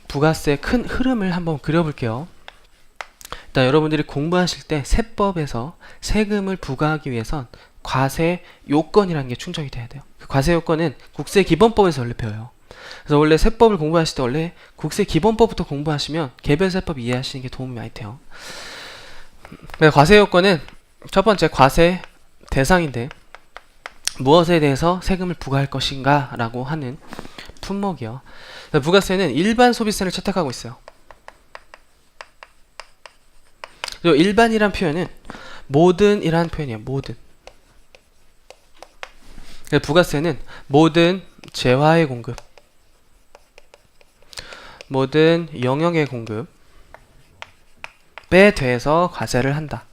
부가세의 큰 흐름을 한번 그려볼게요. 일단 여러분들이 공부하실 때 세법에서 세금을 부과하기 위해선 과세 요건이라는 게 충족이 돼야 돼요. 그 과세 요건은 국세기본법에서 원래 배워요. 그래서 원래 세법을 공부하실 때 원래 국세기본법부터 공부하시면 개별세법 이해하시는 게 도움이 많이 돼요. 과세 요건은 첫 번째 과세 대상인데 무엇에 대해서 세금을 부과할 것인가 라고 하는 품목이요. 부가세는 일반 소비세를 채택하고 있어요. 그리고 일반이란 표현은 모든이란 표현이에요. 모든. 부가세는 모든 재화의 공급, 모든 영역의 공급에 대해서 과세를 한다.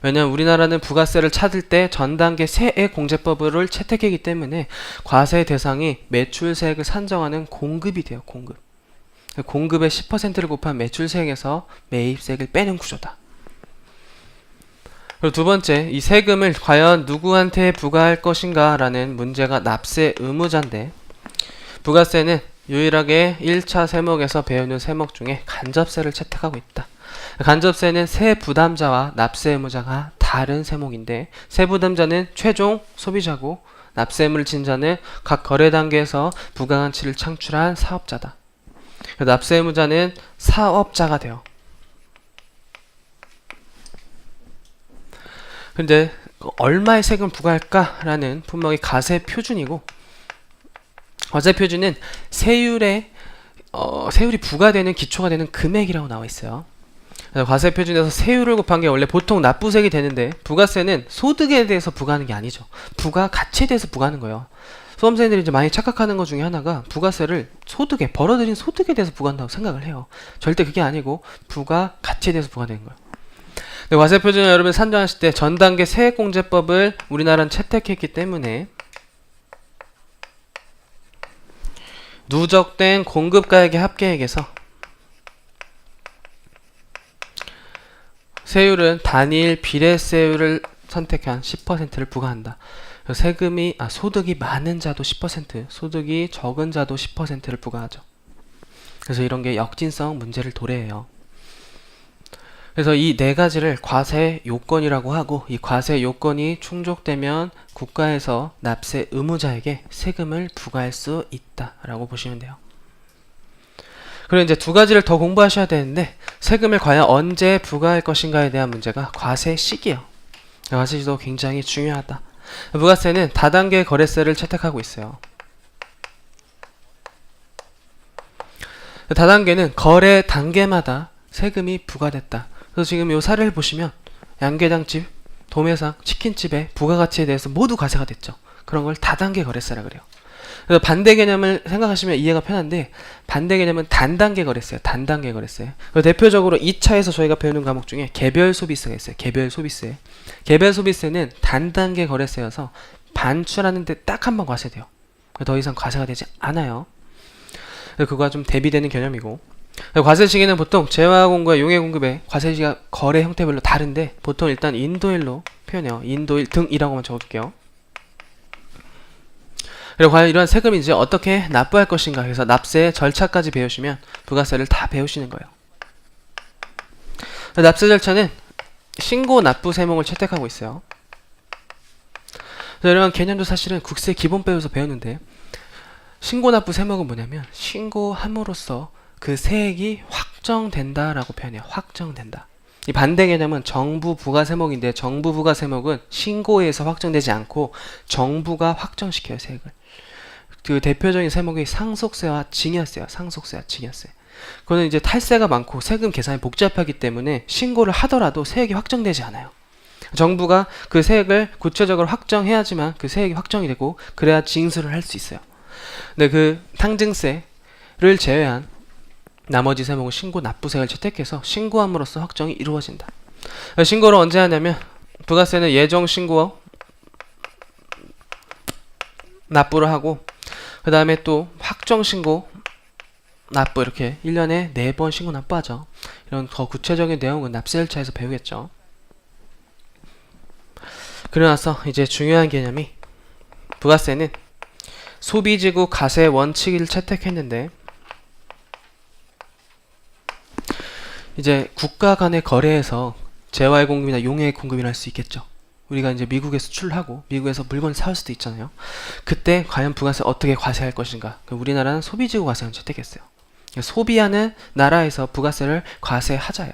왜냐하면 우리나라는 부가세를 찾을 때 전단계 세액공제법을 채택했기 때문에 과세 대상이 매출세액을 산정하는 공급이 돼요. 공급. 공급의 10%를 곱한 매출세액에서 매입세액을 빼는 구조다. 그리고 두 번째, 이 세금을 과연 누구한테 부과할 것인가 라는 문제가 납세 의무자인데, 부가세는 유일하게 1차 세목에서 배우는 세목 중에 간접세를 채택하고 있다. 간접세는 세부담자와 납세 의무자가 다른 세목인데, 세부담자는 최종 소비자고 납세 의무를 진 자는 각 거래 단계에서 부가가치를 창출한 사업자다. 납세 의무자는 사업자가 돼요. 근데 얼마의 세금을 부과할까라는 품목이 과세 표준이고, 과세 표준은 세율이 부과되는 기초가 되는 금액이라고 나와 있어요. 그래서 과세 표준에서 세율을 곱한 게 원래 보통 납부세액이 되는데, 부가세는 소득에 대해서 부과하는 게 아니죠. 부가 가치에 대해서 부과하는 거예요. 수험생들이 이제 많이 착각하는 것 중에 하나가 부가세를 소득에, 벌어들인 소득에 대해서 부과한다고 생각을 해요. 절대 그게 아니고 부가 가치에 대해서 부과되는 거예요. 과세 표준을 여러분 산정하실 때 전단계 세액공제법을 우리나라는 채택했기 때문에 누적된 공급가액의 합계액에서 세율은 단일 비례세율을 선택한 10%를 부과한다. 소득이 많은 자도 10%, 소득이 적은 자도 10%를 부과하죠. 그래서 이런 게 역진성 문제를 도래해요. 그래서 이 네 가지를 과세 요건이라고 하고, 이 과세 요건이 충족되면 국가에서 납세 의무자에게 세금을 부과할 수 있다라고 보시면 돼요. 그리고 이제 두 가지를 더 공부하셔야 되는데, 세금을 과연 언제 부과할 것인가에 대한 문제가 과세 시기예요. 과세 시기도 굉장히 중요하다. 부가세는 다단계 거래세를 채택하고 있어요. 다단계는 거래 단계마다 세금이 부과됐다. 그래서 지금 이 사례를 보시면 양계장집, 도매상, 치킨집의 부가가치에 대해서 모두 과세가 됐죠. 그런 걸 다단계 거래세라 그래요. 그래서 반대 개념을 생각하시면 이해가 편한데, 반대 개념은 단단계 거래세예요. 단단계 거래세. 대표적으로 2차에서 저희가 배우는 과목 중에 개별 소비세가 있어요. 개별 소비세. 개별 소비세는 단단계 거래세여서 반출하는데 딱 한 번 과세돼요. 더 이상 과세가 되지 않아요. 그거와 좀 대비되는 개념이고, 과세 시기는 보통 재화공급과 용해공급의 과세 시기가 거래 형태별로 다른데, 보통 일단 인도일로 표현해요. 인도일 등이라고만 적어줄게요. 그리고 과연 이러한 세금이 이제 어떻게 납부할 것인가 해서 납세 절차까지 배우시면 부가세를 다 배우시는 거예요. 납세 절차는 신고 납부 세목을 채택하고 있어요. 이런 개념도 사실은 국세 기본법에서 배웠는데, 신고 납부 세목은 뭐냐면 신고함으로써 그 세액이 확정된다라고 표현해요. 확정된다. 이 반대 개념은 정부 부가 세목인데, 정부 부가 세목은 신고에서 확정되지 않고 정부가 확정시켜요, 세액을. 그 대표적인 세목이 상속세와 증여세야. 상속세와 증여세. 그거는 이제 탈세가 많고 세금 계산이 복잡하기 때문에 신고를 하더라도 세액이 확정되지 않아요. 정부가 그 세액을 구체적으로 확정해야지만 그 세액이 확정이 되고, 그래야 징수를 할 수 있어요. 근데 그 상증세를 제외한 나머지 세목은 신고 납부세액을 채택해서 신고함으로써 확정이 이루어진다. 신고를 언제 하냐면, 부가세는 예정 신고 납부를 하고, 그 다음에 또 확정 신고 납부, 이렇게 1년에 4번 신고 납부하죠. 이런 더 구체적인 내용은 납세 절차에서 배우겠죠. 그러고 나서 이제 중요한 개념이, 부가세는 소비지구 과세 원칙을 채택했는데, 이제 국가 간의 거래에서 재화의 공급이나 용해의 공급이라 할 수 있겠죠. 우리가 이제 미국에 수출하고 미국에서 물건을 사올 수도 있잖아요. 그때 과연 부가세 어떻게 과세할 것인가? 우리나라는 소비지구 과세를 채택했어요. 소비하는 나라에서 부가세를 과세하자요.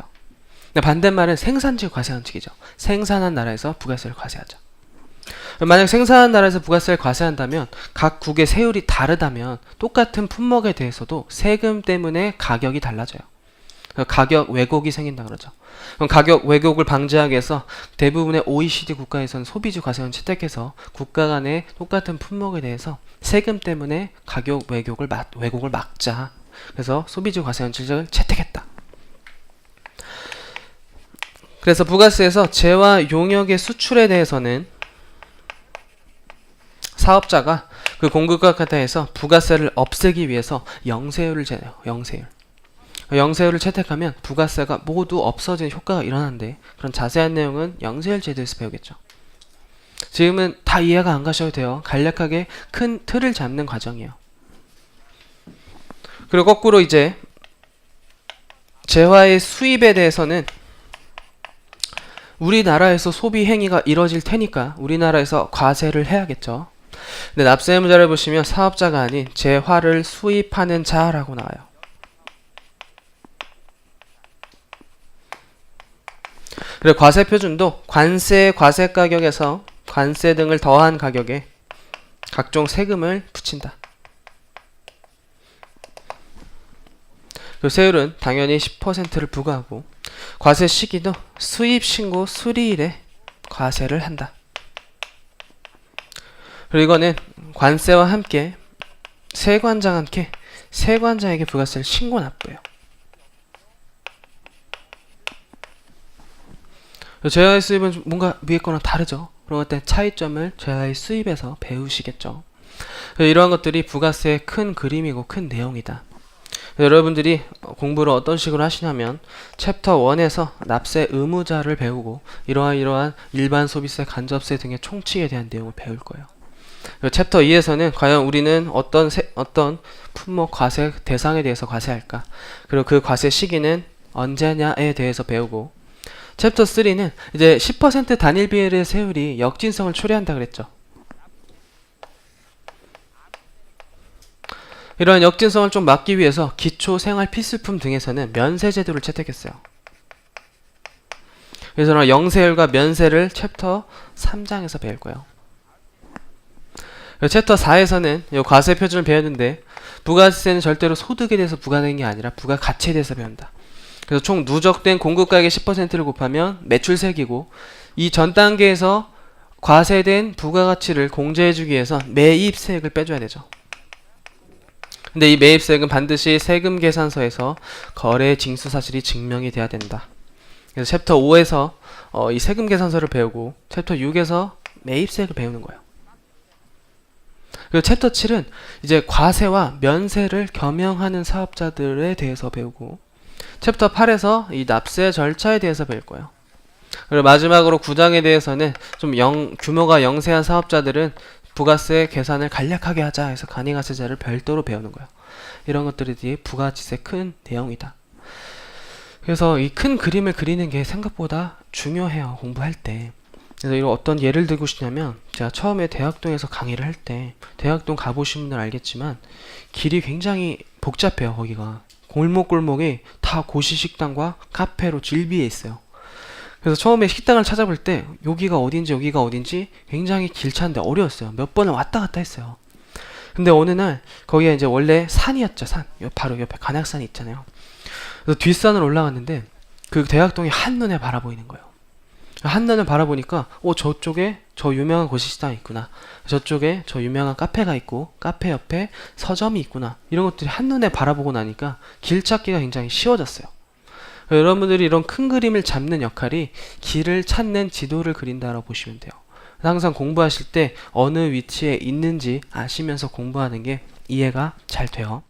반대말은 생산지구 과세 원칙이죠. 생산한 나라에서 부가세를 과세하자. 만약 생산한 나라에서 부가세를 과세한다면 각 국의 세율이 다르다면 똑같은 품목에 대해서도 세금 때문에 가격이 달라져요. 가격 왜곡이 생긴다 그러죠. 그럼 가격 왜곡을 방지하기 위해서 대부분의 OECD 국가에서는 소비주 과세원 채택해서 국가 간의 똑같은 품목에 대해서 세금 때문에 가격 왜곡을 막자. 그래서 소비주 과세원 질적을 채택했다. 그래서 부가세에서 재화 용역의 수출에 대해서는 사업자가 그 공급과 카타에서 부가세를 없애기 위해서 영세율을 재요. 영세율을 채택하면 부가세가 모두 없어지는 효과가 일어나는데 그런 자세한 내용은 영세율 제도에서 배우겠죠. 지금은 다 이해가 안 가셔도 돼요. 간략하게 큰 틀을 잡는 과정이에요. 그리고 거꾸로 이제 재화의 수입에 대해서는 우리나라에서 소비 행위가 이뤄질 테니까 우리나라에서 과세를 해야겠죠. 근데 납세 의무자를 보시면 사업자가 아닌 재화를 수입하는 자라고 나와요. 그리고 과세 표준도 관세, 과세 가격에서 관세 등을 더한 가격에 각종 세금을 붙인다. 그 세율은 당연히 10%를 부과하고 과세 시기도 수입 신고 수리일에 과세를 한다. 그리고 이거는 관세와 함께 세관장에게 부가세를 신고 납부해요. 재화의 수입은 뭔가 위에 거랑 다르죠. 그런 것들 차이점을 재화의 수입에서 배우시겠죠. 이러한 것들이 부가세의 큰 그림이고 큰 내용이다. 여러분들이 공부를 어떤 식으로 하시냐면 챕터 1에서 납세 의무자를 배우고 이러한 일반 소비세, 간접세 등의 총칙에 대한 내용을 배울 거예요. 챕터 2에서는 과연 우리는 어떤 품목 과세 대상에 대해서 과세할까? 그리고 그 과세 시기는 언제냐에 대해서 배우고 챕터 3는 이제 10% 단일 비율의 세율이 역진성을 초래한다 그랬죠. 이러한 역진성을 좀 막기 위해서 기초 생활 필수품 등에서는 면세 제도를 채택했어요. 그래서 영세율과 면세를 챕터 3장에서 배울 거예요. 챕터 4에서는 이 과세 표준을 배웠는데 부가세는 절대로 소득에 대해서 부과되는 게 아니라 부가가치에 대해서 배운다. 그래서 총 누적된 공급가액의 10%를 곱하면 매출세액이고 이 전 단계에서 과세된 부가가치를 공제해주기 위해서 매입세액을 빼줘야 되죠. 근데 이 매입세액은 반드시 세금 계산서에서 거래 징수 사실이 증명이 돼야 된다. 그래서 챕터 5에서 이 세금 계산서를 배우고 챕터 6에서 매입세액을 배우는 거예요. 그리고 챕터 7은 이제 과세와 면세를 겸용하는 사업자들에 대해서 배우고 챕터 8에서 이 납세 절차에 대해서 배울 거예요. 그리고 마지막으로 9장에 대해서는 좀 규모가 영세한 사업자들은 부가세 계산을 간략하게 하자 해서 간이가세자를 별도로 배우는 거예요. 이런 것들이 부가가치세 큰 내용이다. 그래서 이 큰 그림을 그리는 게 생각보다 중요해요. 공부할 때. 그래서 이런 어떤 예를 들고 싶냐면 제가 처음에 대학동에서 강의를 할 때 대학동 가보신 분들 알겠지만 길이 굉장히 복잡해요. 거기가 골목골목이 다 고시식당과 카페로 질비해 있어요. 그래서 처음에 식당을 찾아볼 때 여기가 어딘지 굉장히 길찬데 어려웠어요. 몇 번을 왔다 갔다 했어요. 근데 어느 날 거기가 이제 원래 산이었죠. 산. 바로 옆에 간악산이 있잖아요. 그래서 뒷산을 올라갔는데 그 대학동이 한눈에 바라보이는 거예요. 한눈을 바라보니까 저쪽에 저 유명한 고시식당이 있구나. 저쪽에 저 유명한 카페가 있고 카페 옆에 서점이 있구나. 이런 것들이 한눈에 바라보고 나니까 길 찾기가 굉장히 쉬워졌어요. 여러분들이 이런 큰 그림을 잡는 역할이 길을 찾는 지도를 그린다라고 보시면 돼요. 항상 공부하실 때 어느 위치에 있는지 아시면서 공부하는 게 이해가 잘 돼요.